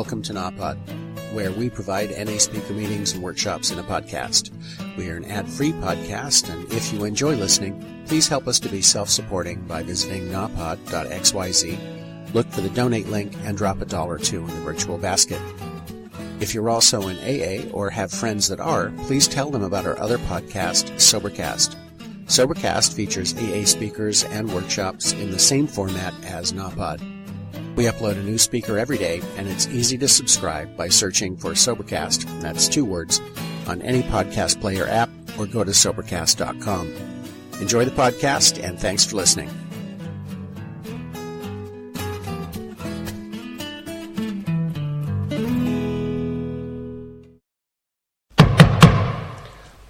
welcome to NAPOD, where we provide NA speaker meetings and workshops in a podcast. We are an ad-free podcast, and if you enjoy listening, please help us to be self-supporting by visiting napod.xyz, look for the donate link, and drop $1 or $2 in the virtual basket. If you're also in AA or have friends that are, please tell them about our other podcast, Sobercast. Sobercast features AA speakers and workshops in the same format as NAPOD. We upload a new speaker every day, and it's easy to subscribe by searching for Sobercast, that's 2 words, on any podcast player app, or go to Sobercast.com. Enjoy the podcast, and thanks for listening.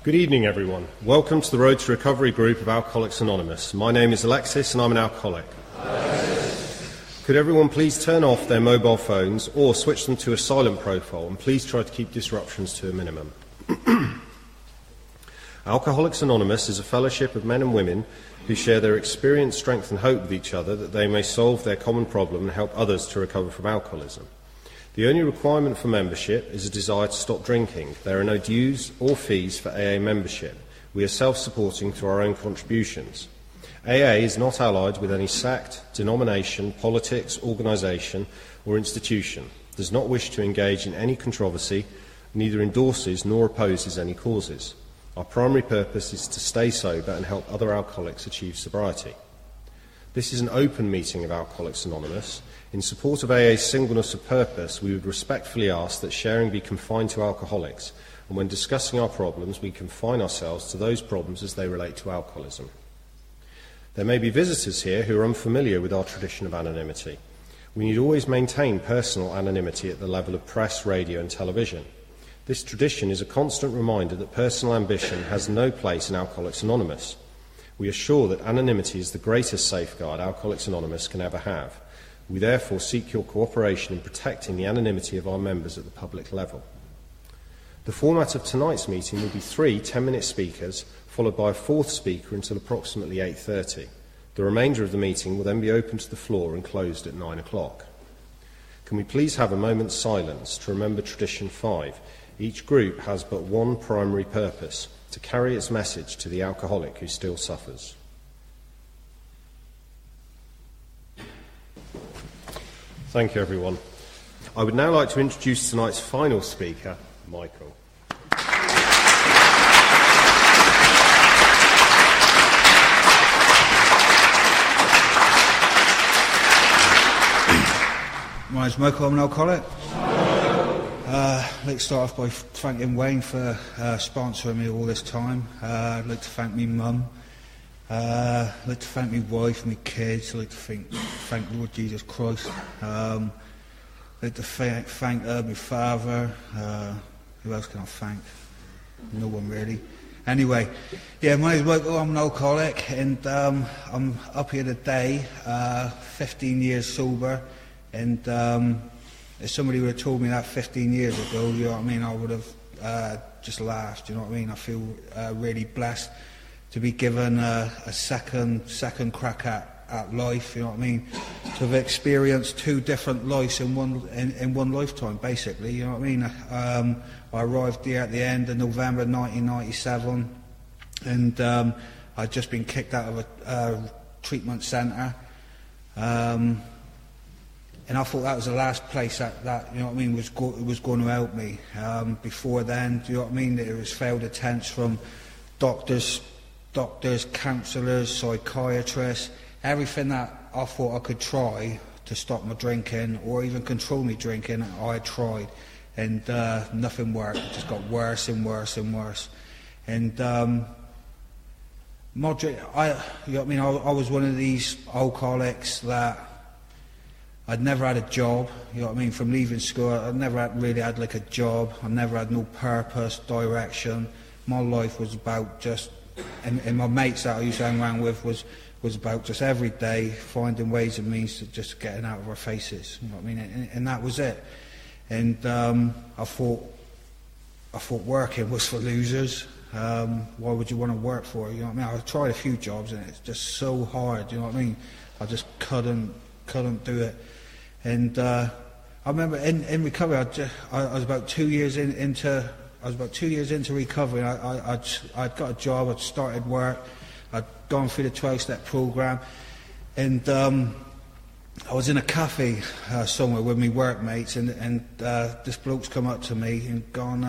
Good evening, everyone. Welcome to the Road to Recovery group of Alcoholics Anonymous. My name is Alexis, and I'm an alcoholic. Could everyone please turn off their mobile phones or switch them to a silent profile, and please try to keep disruptions to a minimum. Alcoholics Anonymous is a fellowship of men and women who share their experience, strength and hope with each other that they may solve their common problem and help others to recover from alcoholism. The only requirement for membership is a desire to stop drinking. There are no dues or fees for AA membership. We are self-supporting through our own contributions. AA is not allied with any sect, denomination, politics, organisation or institution, does not wish to engage in any controversy, neither endorses nor opposes any causes. Our primary purpose is to stay sober and help other alcoholics achieve sobriety. This is an open meeting of Alcoholics Anonymous. In support of AA's singleness of purpose, we would respectfully ask that sharing be confined to alcoholics, and when discussing our problems, we confine ourselves to those problems as they relate to alcoholism. There may be visitors here who are unfamiliar with our tradition of anonymity. We need always maintain personal anonymity at the level of press, radio and television. This tradition is a constant reminder that personal ambition has no place in Alcoholics Anonymous. We are sure that anonymity is the greatest safeguard Alcoholics Anonymous can ever have. We therefore seek your cooperation in protecting the anonymity of our members at the public level. The format of tonight's meeting will be 3 10-minute speakers, followed by a 4th speaker until approximately 8:30. The remainder of the meeting will then be open to the floor and closed at 9 o'clock. Can we please have a moment's silence to remember Tradition 5? Each group has but one primary purpose: to carry its message to the alcoholic who still suffers. Thank you, everyone. I would now like to introduce tonight's final speaker, Michael. My name's Michael, I'm an alcoholic. I'd like to start off by thanking Wayne for sponsoring me all this time. I'd like to thank me mum. I'd like to thank my wife, my kids. I'd like to thank Lord Jesus Christ. I'd like to thank my father. Who else can I thank? No one really. Anyway, yeah, my name's Michael, I'm an alcoholic, and I'm up here today, 15 years sober, and if somebody would have told me that 15 years ago, you know what I mean, I would have just laughed, you know what I mean. I feel really blessed to be given a second crack at life, you know what I mean, to have experienced 2 different lives in one lifetime, basically, you know what I mean. I arrived here at the end of November 1997, and I'd just been kicked out of a treatment centre, and I thought that was the last place that you know what I mean, was going to help me. Before then, do you know what I mean, there was failed attempts from doctors, counsellors, psychiatrists, everything that I thought I could try to stop my drinking or even control me drinking, I tried, and nothing worked. It just got worse and worse and worse. And you know what I mean, I was one of these alcoholics that I'd never had a job, you know what I mean, from leaving school. I never really had like a job. I never had no purpose, direction. My life was about just, and my mates that I used to hang around with was about just every day finding ways and means to just getting out of our faces, you know what I mean, and that was it. And I thought working was for losers. Why would you want to work for it, you know what I mean? I tried a few jobs and it's just so hard, you know what I mean? I just couldn't do it. And I remember in recovery, I was about 2 years into recovery. I'd got a job, I'd started work, I'd gone through the 12-step program, and I was in a cafe somewhere with my workmates, and this bloke's come up to me and gone,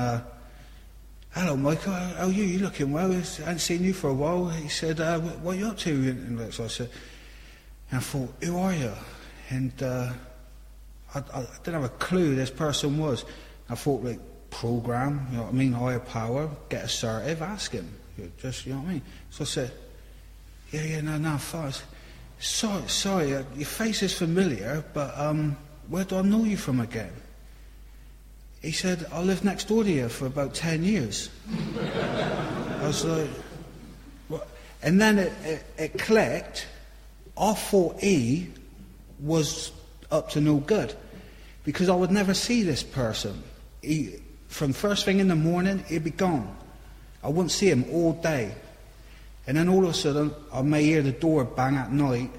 "Hello, Michael, how are you? You looking well? I haven't seen you for a while." He said, "What are you up to?" And so I said, and I thought, "Who are you?" And I didn't have a clue who this person was. I thought, like, program, you know what I mean, higher power, get assertive, ask him. Just, you know what I mean? So I said, no, fine. Sorry, your face is familiar, but where do I know you from again? He said, I lived next door to you for about 10 years. I was like, what? And then it clicked. I thought he was up to no good, because I would never see this person. From first thing in the morning, he'd be gone. I wouldn't see him all day. And then all of a sudden, I may hear the door bang at night,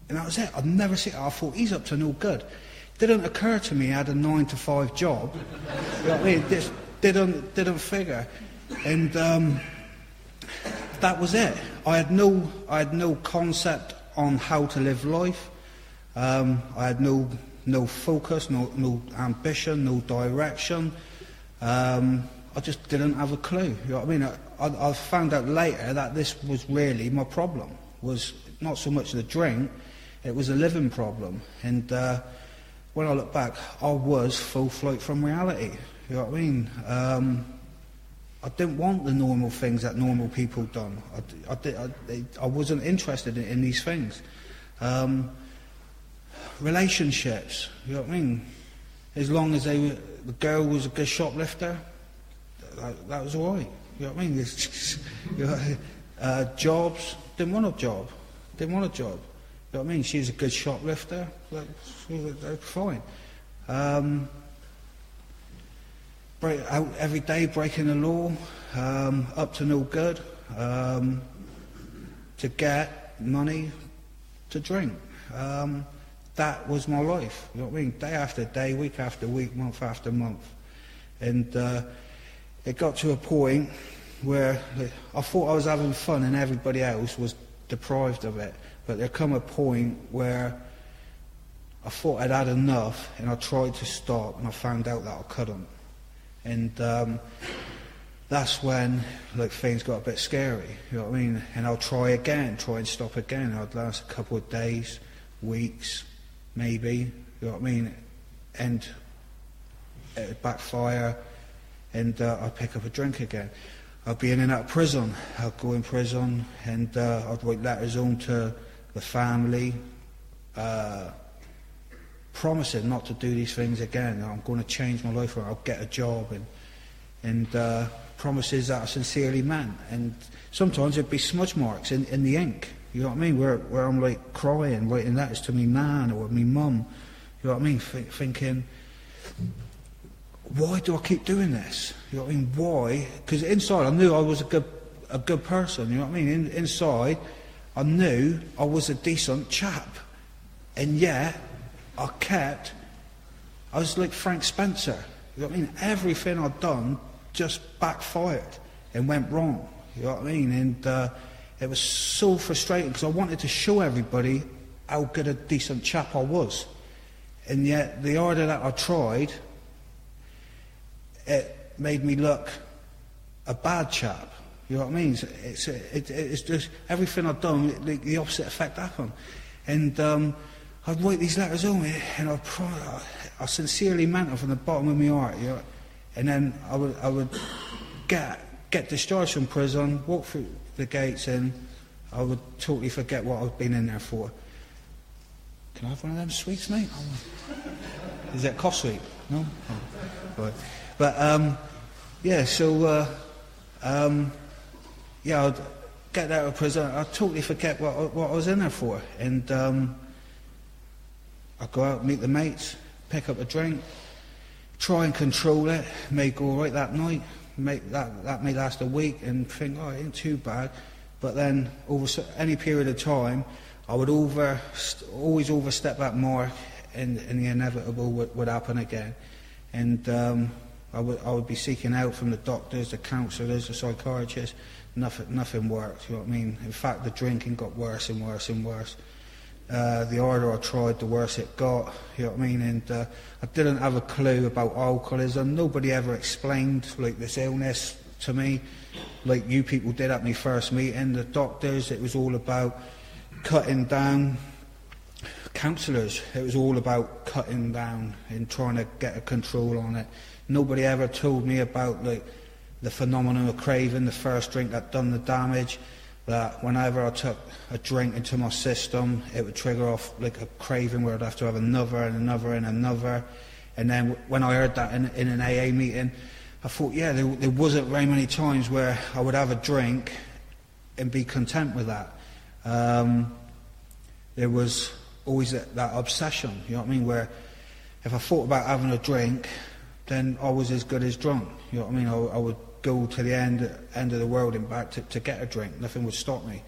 and that was it. I'd never see it. I thought, he's up to no good. It didn't occur to me he had a 9-to-5 job. You know what I mean? This didn't figure. And that was it. I had no concept on how to live life. I had no focus, no ambition, no direction. I just didn't have a clue. You know what I mean? I found out later that this was really my problem. Was not so much the drink, it was a living problem. And when I look back, I was full flight from reality. You know what I mean? I didn't want the normal things that normal people done. I wasn't interested in these things. Relationships, you know what I mean? As long as the girl was a good shoplifter, that was all right. You know what I mean? Jobs, didn't want a job. You know what I mean? She's a good shoplifter, that's fine. Out every day, breaking the law, up to no good, to get money to drink. That was my life, you know what I mean? Day after day, week after week, month after month. And it got to a point where I thought I was having fun and everybody else was deprived of it. But there come a point where I thought I'd had enough, and I tried to stop, and I found out that I couldn't. And that's when things got a bit scary, you know what I mean? And I'll try and stop again. I'd last a couple of days, weeks, maybe, you know what I mean? And it'd backfire, and I'd pick up a drink again. I'd be in and out of prison. I'd go in prison, and I'd write letters home to the family, promising not to do these things again. I'm going to change my life, or I'll get a job, and promises that I sincerely meant. And sometimes it'd be smudge marks in the ink, you know what I mean, where I'm like crying, writing letters to me nan or me mum, you know what I mean, thinking, why do I keep doing this? You know what I mean? Why? Because inside I knew I was a good person, you know what I mean? Inside I knew I was a decent chap, and yet I was like Frank Spencer, you know what I mean? Everything I'd done just backfired and went wrong, you know what I mean? And it was so frustrating, because I wanted to show everybody how good a decent chap I was, and yet the harder that I tried, it made me look a bad chap. You know what I mean? It's just everything I'd done, the opposite effect happened. And I'd write these letters home, and I sincerely meant them from the bottom of my heart. You know? And then I would get discharged from prison, walk through the gates, and I would totally forget what I'd been in there for. Can I have one of them sweets, mate? Is that cough sweet? No? Oh, right. But yeah, so yeah, I'd get out of prison, I'd totally forget what I was in there for, and I'd go out, meet the mates, pick up a drink, try and control it, may go right that night, that may last a week, and think, oh, it ain't too bad. But then over any period of time, I would always overstep that mark, and the inevitable would happen again. And I would be seeking help from the doctors, the counsellors, the psychiatrists. Nothing worked, you know what I mean? In fact, the drinking got worse and worse and worse. The harder I tried, the worse it got, you know what I mean? And I didn't have a clue about alcoholism. Nobody ever explained like this illness to me, like you people did at my first meeting. The doctors, it was all about cutting down. Counsellors, it was all about cutting down and trying to get a control on it. Nobody ever told me about like the phenomenon of craving, the first drink that done the damage, that whenever I took a drink into my system, it would trigger off like a craving where I'd have to have another and another and another. And then when I heard that in an AA meeting, I thought, yeah, there wasn't very many times where I would have a drink and be content with that. There was always that obsession, you know what I mean, where if I thought about having a drink, then I was as good as drunk, you know what I mean. I would go to the end of the world and back to get a drink. Nothing would stop me.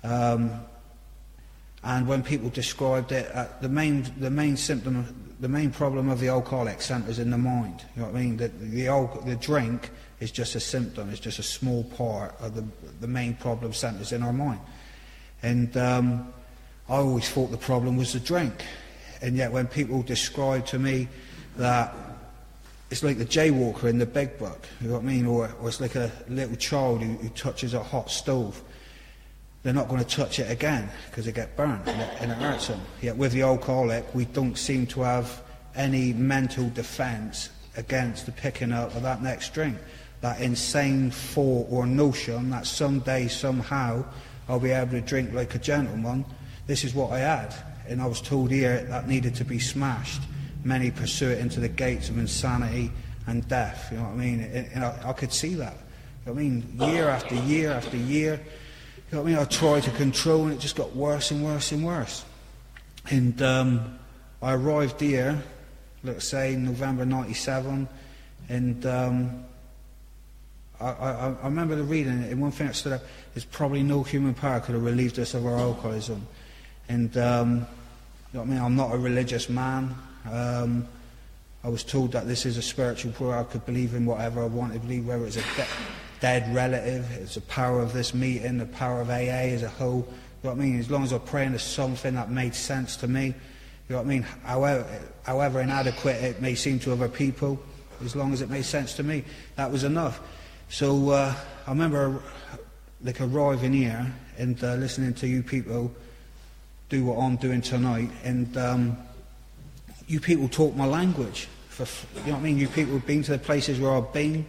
And when people described it, the main symptom, the main problem of the alcoholic centres in the mind, you know what I mean. The drink is just a symptom, it's just a small part of the main problem centres in our mind. And I always thought the problem was the drink, and yet when people describe to me that it's like the jaywalker in the Big Book, you know what I mean, or it's like a little child who touches a hot stove, they're not going to touch it again because they get burnt and it hurts them. Yet with the alcoholic, we don't seem to have any mental defence against the picking up of that next drink, that insane thought or notion that someday, somehow, I'll be able to drink like a gentleman. This is what I had, and I was told here that needed to be smashed. Many pursue it into the gates of insanity and death, you know what I mean? And I could see that, you know what I mean? Year after year after year, you know what I mean? I tried to control, and it just got worse and worse and worse. And I arrived here, let's say, November 97, and I remember the reading it, and one thing that stood out is probably no human power could have relieved us of our alcoholism. And, you know what I mean, I'm not a religious man. I was told that this is a spiritual prayer. I could believe in whatever I wanted to believe, whether it's a dead relative, it's the power of this meeting, the power of AA as a whole. You know what I mean? As long as I pray into something that made sense to me, you know what I mean? However inadequate it may seem to other people, as long as it made sense to me, that was enough. So I remember like arriving here and listening to you people do what I'm doing tonight, and you people talk my language. You know what I mean? You people have been to the places where I've been,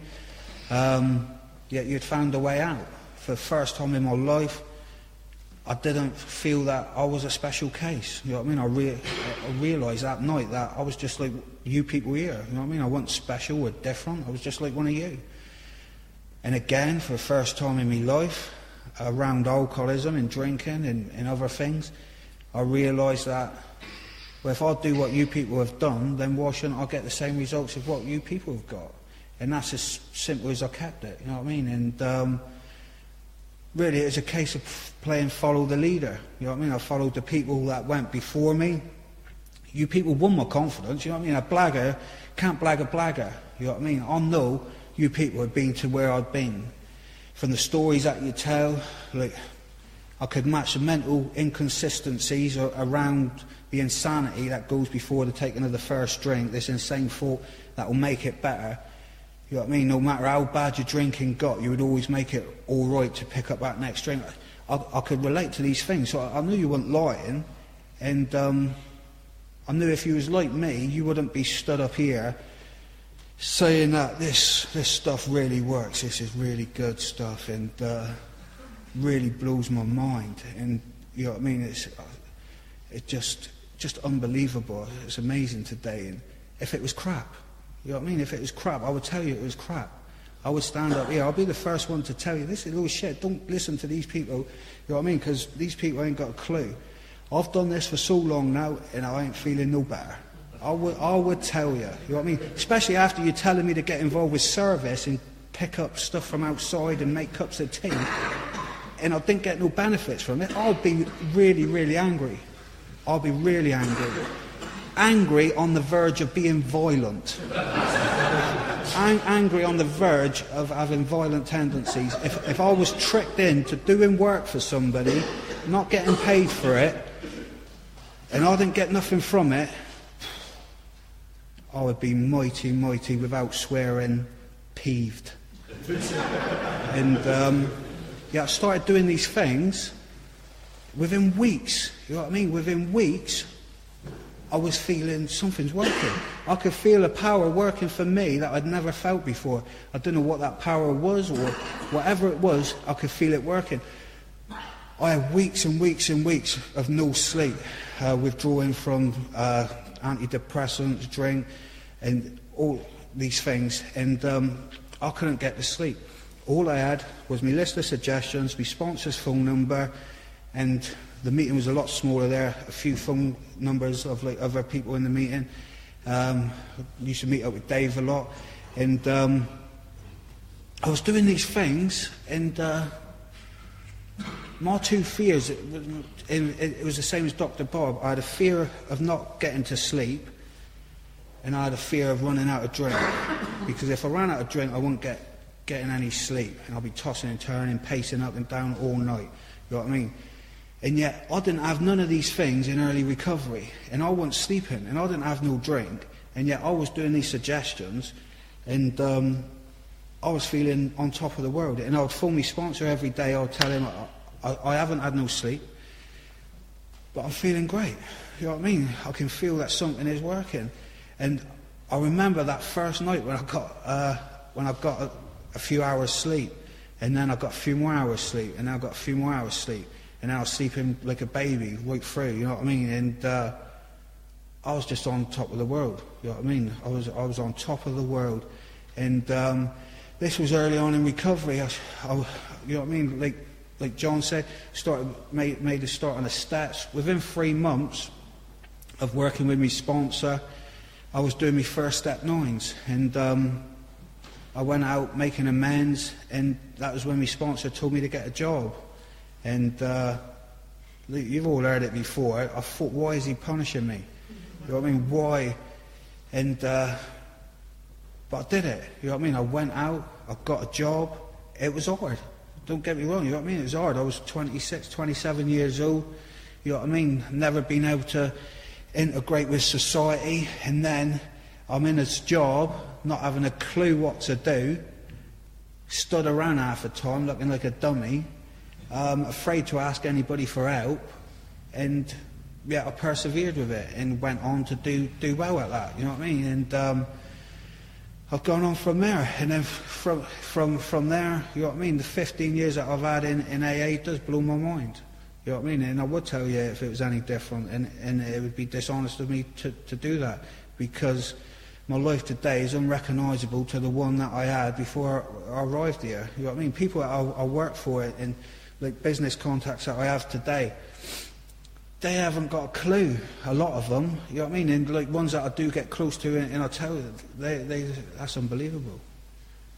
yet you'd found a way out. For the first time in my life, I didn't feel that I was a special case. You know what I mean? I realised that night that I was just like you people here. You know what I mean? I wasn't special or different. I was just like one of you. And again, for the first time in my life, around alcoholism and drinking and other things, I realised that, well, if I do what you people have done, then why shouldn't I get the same results of what you people have got? And that's as simple as I kept it, you know what I mean? And really, it's a case of playing follow the leader, you know what I mean? I followed the people that went before me. You people won my confidence, you know what I mean? A blagger can't blag a blagger, you know what I mean? I know you people have been to where I've been. From the stories that you tell, like, I could match the mental inconsistencies around the insanity that goes before the taking of the first drink, this insane thought that will make it better. You know what I mean? No matter how bad your drinking got, you would always make it all right to pick up that next drink. I could relate to these things, so I knew you weren't lying, and I knew if you was like me, you wouldn't be stood up here saying that this stuff really works, this is really good stuff, and really blows my mind. And you know what I mean? It's just unbelievable. It's amazing today. And if it was crap, you know what I mean? If it was crap, I would tell you it was crap. I would stand up here. I'll be the first one to tell you this is all shit. Don't listen to these people. You know what I mean? Because these people ain't got a clue. I've done this for so long now, and I ain't feeling no better. I would tell you. You know what I mean? Especially after you're telling me to get involved with service and pick up stuff from outside and make cups of tea, and I didn't get no benefits from it. I'll be really, really angry. I'll be really angry. angry on the verge of being violent. Angry on the verge of having violent tendencies. If I was tricked into doing work for somebody, not getting paid for it, and I didn't get nothing from it, I would be mighty, without swearing, peeved. And I started doing these things within weeks. You know what I mean? Within weeks, I was feeling something's working. I could feel a power working for me that I'd never felt before. I don't know what that power was, or whatever it was, I could feel it working. I had weeks and weeks and weeks of no sleep, withdrawing from antidepressants, drink, and all these things, and I couldn't get to sleep. All I had was my list of suggestions, my sponsor's phone number, and the meeting was a lot smaller there, a few phone numbers of like other people in the meeting. Used to meet up with Dave a lot, and I was doing these things, and my two fears, it was the same as Dr. Bob. I had a fear of not getting to sleep, and I had a fear of running out of drink, because if I ran out of drink, I wouldn't getting any sleep, and I'll be tossing and turning, pacing up and down all night. You know what I mean? And yet, I didn't have none of these things in early recovery, and I wasn't sleeping, and I didn't have no drink, and yet I was doing these suggestions, and I was feeling on top of the world. And I would phone my sponsor every day. I would tell him, I haven't had no sleep, but I'm feeling great. You know what I mean? I can feel that something is working. And I remember that first night when I got a few hours sleep, and then I got a few more hours sleep, and then I got a few more hours sleep. And I was sleeping like a baby right through, you know what I mean? And I was just on top of the world, you know what I mean? I was on top of the world. And this was early on in recovery. I you know what I mean? Like John said, made a start on the steps. Within 3 months of working with my sponsor, I was doing my first step 9s. And I went out making amends, and that was when my sponsor told me to get a job. And you've all heard it before. I thought, why is he punishing me? You know what I mean? Why? And but I did it. You know what I mean? I went out. I got a job. It was hard. Don't get me wrong. You know what I mean? It was hard. I was 26, 27 years old. You know what I mean? Never been able to integrate with society, and then I'm in this job, not having a clue what to do. Stood around half the time, looking like a dummy. Afraid to ask anybody for help, and I persevered with it and went on to do well at that. You know what I mean? And I've gone on from there, and then from there, you know what I mean? The 15 years that I've had in AA does blow my mind. You know what I mean? And I would tell you if it was any different, and it would be dishonest of me to do that, because my life today is unrecognisable to the one that I had before I arrived here. You know what I mean? People that I work for and like business contacts that I have today, they haven't got a clue, a lot of them, you know what I mean? And like ones that I do get close to, and I tell you, that's unbelievable.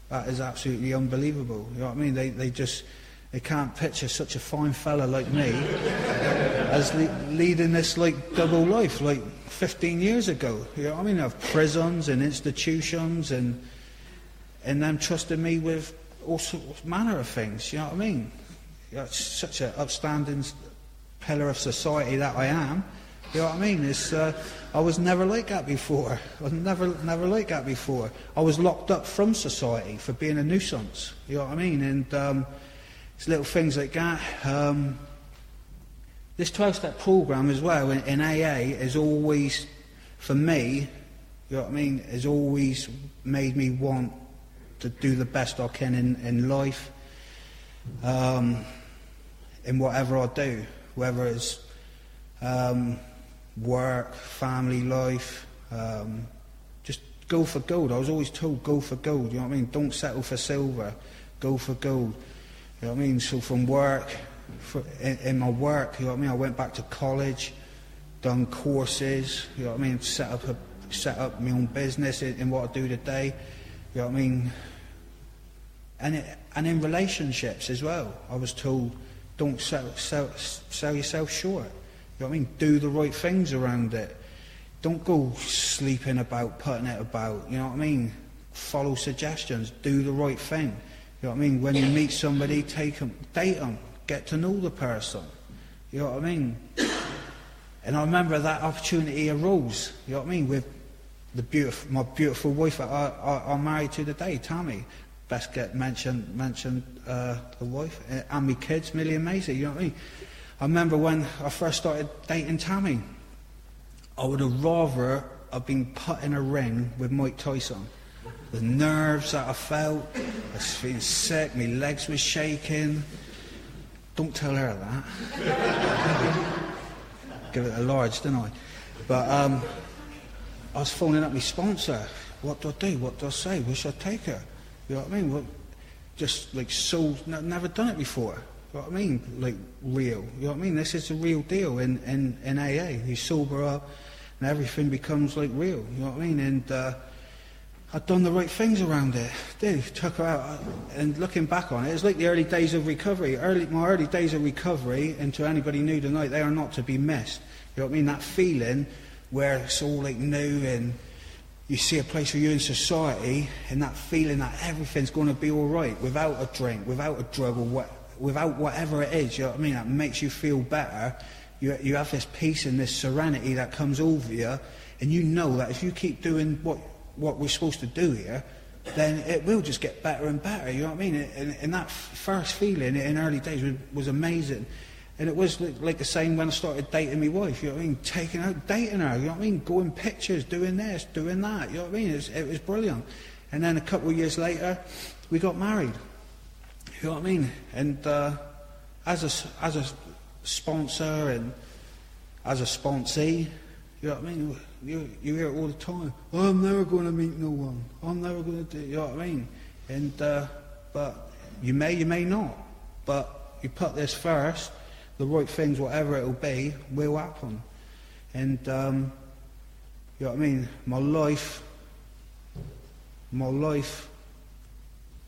That is absolutely unbelievable, you know what I mean? They can't picture such a fine fella like me as leading this like double life, like 15 years ago, you know what I mean? Of prisons and institutions, and them trusting me with all sorts manner of things, you know what I mean? It's such an upstanding pillar of society that I am. You know what I mean? I was never like that before. I was never like that before. I was locked up from society for being a nuisance. You know what I mean? And it's little things like that. This 12-step program as well in AA is always, for me, you know what I mean, has always made me want to do the best I can in life. In whatever I do, whether it's work, family life, just go for gold. I was always told, go for gold, you know what I mean? Don't settle for silver, go for gold. You know what I mean? So from work, in my work, you know what I mean? I went back to college, done courses, you know what I mean? Set up my own business in what I do today, you know what I mean? And in relationships as well, I was told, don't sell yourself short. You know what I mean? Do the right things around it. don't go sleeping about, putting it about, you know what I mean? Follow suggestions, do the right thing. You know what I mean? When you meet somebody, take them, date them, get to know the person. You know what I mean? And I remember that opportunity arose, you know what I mean, with my beautiful wife that I'm married to today, Tammy. Best get mentioned the wife, and my kids, Millie and Maisie, you know what I mean? I remember when I first started dating Tammy, I would have rather have been put in a ring with Mike Tyson. The nerves that I felt, I was feeling sick, my legs were shaking. Don't tell her that. Give it a large, didn't I? But I was phoning up my sponsor. What do I do? What do I say? Where should I take her? You know what I mean? Just like so, never done it before. You know what I mean? Like real. You know what I mean? This is a real deal in AA. You sober up and everything becomes like real. You know what I mean? And I'd done the right things around it. Took her out, and looking back on it, it's like the early days of recovery. My early days of recovery, and to anybody new tonight, they are not to be missed. You know what I mean? That feeling where it's all like new, and you see a place for you in society, and that feeling that everything's going to be all right without a drink, without a drug, or without whatever it is. You know what I mean? That makes you feel better. You have this peace and this serenity that comes over you, and you know that if you keep doing what we're supposed to do here, then it will just get better and better, you know what I mean? And that first feeling in early days was amazing. And it was like the same when I started dating my wife, you know what I mean? Taking out, dating her, you know what I mean? Going pictures, doing this, doing that, you know what I mean? It was brilliant. And then a couple of years later, we got married, you know what I mean? And as a sponsor and as a sponsee, you know what I mean? You hear it all the time. Oh, I'm never going to meet no one. I'm never going to do. You know what I mean? And but you may not. But you put this first. The right things, whatever it'll be, will happen. And you know what I mean? My life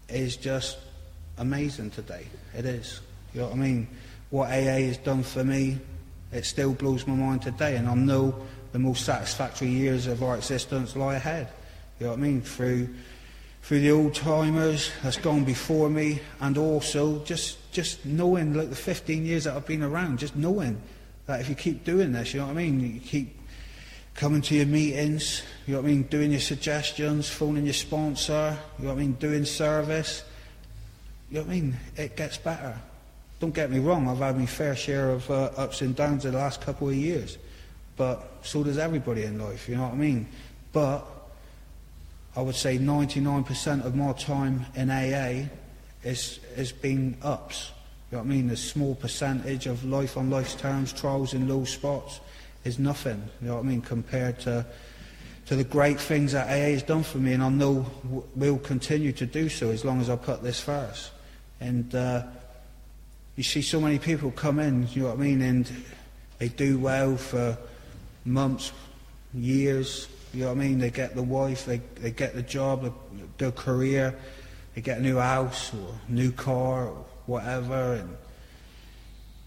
is just amazing today. It is. You know what I mean? What AA has done for me, it still blows my mind today. And I know the most satisfactory years of our existence lie ahead. You know what I mean? Through the old timers that's gone before me, and also just knowing, like the 15 years that I've been around, just knowing that if you keep doing this, you know what I mean? You keep coming to your meetings, you know what I mean? Doing your suggestions, phoning your sponsor, you know what I mean? Doing service, you know what I mean? It gets better. Don't get me wrong, I've had my fair share of ups and downs in the last couple of years. But so does everybody in life, you know what I mean? But I would say 99% of my time in AA has been ups. You know what I mean? A small percentage of life on life's terms, trials and low spots is nothing, you know what I mean, compared to the great things that AA has done for me, and I know will continue to do so as long as I put this first. And you see so many people come in, you know what I mean, and they do well for months, years, you know what I mean? They get the wife, they get the job, their career, they get a new house or a new car or whatever, and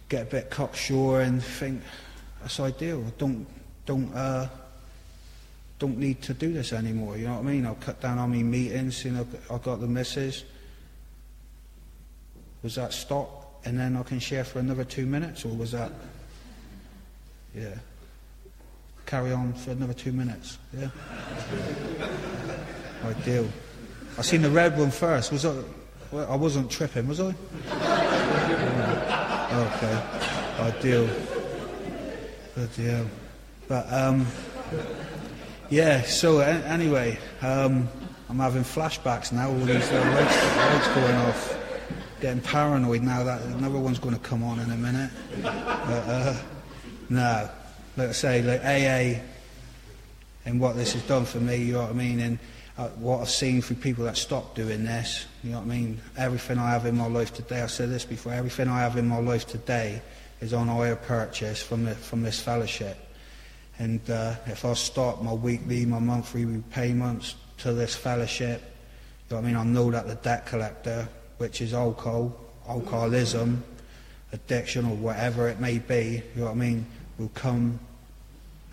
get a bit cocksure and think that's ideal. Don't need to do this anymore. You know what I mean? I'll cut down on my meetings. You know, I got the missus. Was that stop and then I can share for another 2 minutes, or was that? Yeah. Carry on for another 2 minutes, yeah? Ideal. I seen the red one first. Was I? Well, I wasn't tripping, was I? Okay. Ideal. Bloody hell. But, yeah, so anyway, I'm having flashbacks now, all these lights going off. Getting paranoid now that another one's going to come on in a minute. But, no. Like I say, like AA and what this has done for me, you know what I mean, and what I've seen through people that stopped doing this, you know what I mean, everything I have in my life today, I've said this before, everything I have in my life today is on hire purchase from this fellowship. And if I start my weekly, my monthly repayments to this fellowship, you know what I mean, I know that the debt collector, which is alcoholism, addiction, or whatever it may be, you know what I mean, will come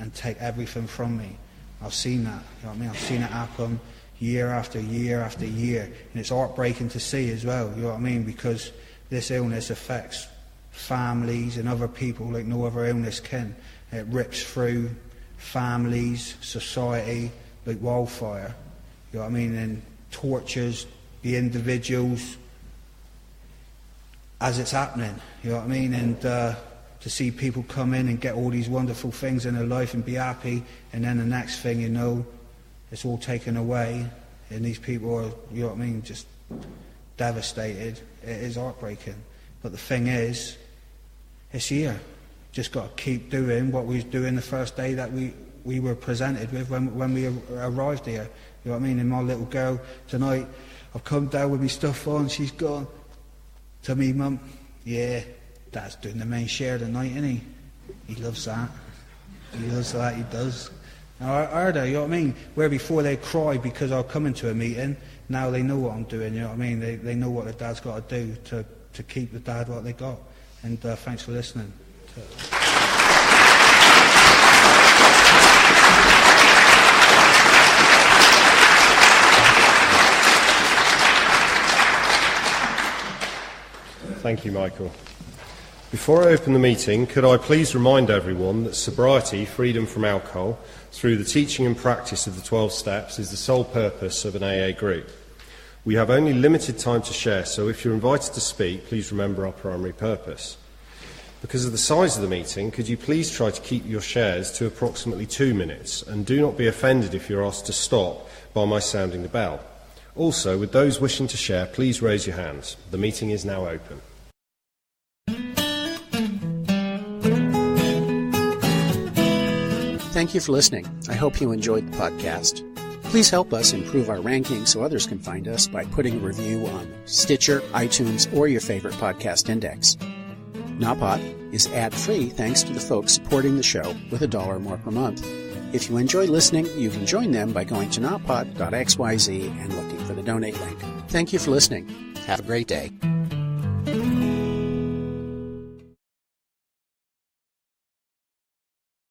and take everything from me. I've seen that, you know what I mean? I've seen it happen year after year after year, and it's heartbreaking to see as well, you know what I mean? Because this illness affects families and other people like no other illness can. It rips through families, society, like wildfire, you know what I mean? And tortures the individuals as it's happening, you know what I mean? And to see people come in and get all these wonderful things in their life and be happy, and then the next thing you know, it's all taken away, and these people are, you know what I mean, just devastated. It is heartbreaking. But the thing is, it's here. Just got to keep doing what we was doing the first day that we were presented with when we arrived here. You know what I mean? And my little girl tonight, I've come down with my stuff on, she's gone to me, Mum, yeah, Dad's doing the main share tonight, isn't he? He loves that. He loves that, he does. Now, I heard her, you know what I mean? Where before they cry because I'll come into a meeting, now they know what I'm doing, you know what I mean? They know what the dad's got to do to keep the dad what they got. And thanks for listening. Thank you, Michael. Before I open the meeting, could I please remind everyone that sobriety, freedom from alcohol, through the teaching and practice of the 12 steps, is the sole purpose of an AA group. We have only limited time to share, so if you're invited to speak, please remember our primary purpose. Because of the size of the meeting, could you please try to keep your shares to approximately 2 minutes, and do not be offended if you're asked to stop by my sounding the bell. Also, with those wishing to share, please raise your hands. The meeting is now open. Thank you for listening. I hope you enjoyed the podcast. Please help us improve our ranking so others can find us by putting a review on Stitcher, iTunes, or your favorite podcast index. Napot is ad-free thanks to the folks supporting the show with $1 more per month. If you enjoy listening, you can join them by going to napot.xyz and looking for the donate link. Thank you for listening. Have a great day.